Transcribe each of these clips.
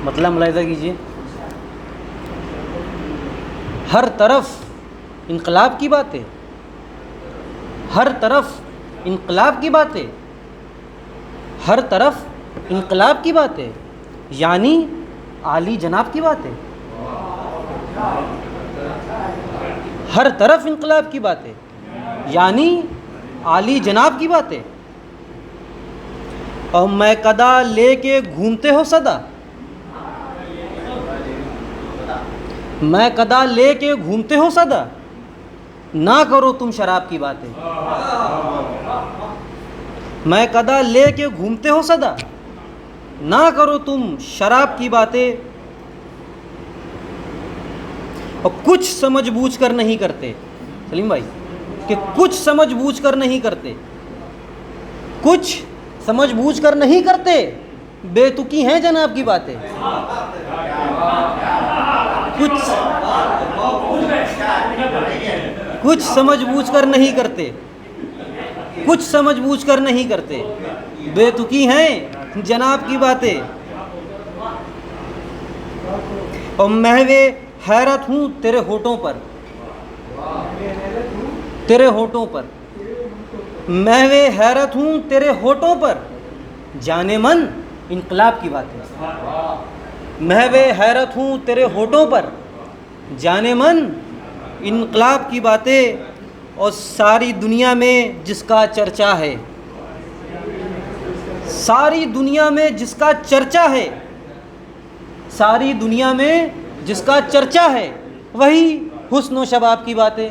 مطلب ملاحظہ کیجیے، ہر طرف انقلاب کی باتیں، ہر طرف انقلاب کی باتیں، ہر طرف انقلاب کی باتیں، یعنی عالی جناب کی باتیں، ہر طرف انقلاب کی باتیں یعنی عالی جناب کی باتیں۔ اور میں قدا لے کے گھومتے ہو صدا، میں قدا لے کے گھومتے ہو صدا، نہ کرو تم شراب کی باتیں، میں قدا لے کے گھومتے ہو صدا، نہ کرو تم شراب کی باتیں، اور کچھ سمجھ بوجھ کر نہیں کرتے۔ سلیم بھائی کہ کچھ سمجھ بوجھ کر نہیں کرتے، کچھ سمجھ بوجھ کر نہیں کرتے، بے تکی ہیں جناب کی باتیں، کچھ سمجھ بوجھ کر نہیں کرتے، کچھ سمجھ بوجھ کر نہیں کرتے، بے تکی ہیں جناب کی باتیں، اور محو حیرت ہوں تیرے ہونٹوں پر، تیرے ہونٹوں پر، محو حیرت ہوں تیرے ہونٹوں پر، جانے من انقلاب کی باتیں، محو حیرت ہوں تیرے ہونٹوں پر، جانے من انقلاب کی باتیں، اور ساری دنیا میں جس کا چرچا ہے، ساری دنیا میں جس کا چرچا ہے، ساری دنیا میں جس کا چرچا ہے، وہی حسن و شباب کی باتیں،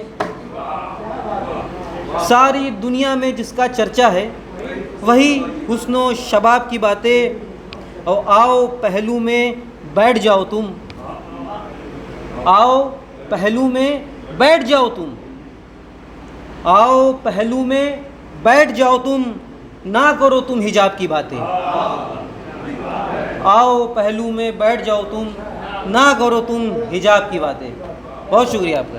ساری دنیا میں جس کا چرچا ہے وہی حسن و شباب کی باتیں، اور آؤ پہلو میں بیٹھ جاؤ تم، آؤ پہلو میں بیٹھ جاؤ تم، آؤ پہلو میں بیٹھ جاؤ تم، نہ کرو تم حجاب کی باتیں، آؤ پہلو میں بیٹھ جاؤ تم، نہ کرو تم حجاب کی باتیں۔ بہت شکریہ آپ کا۔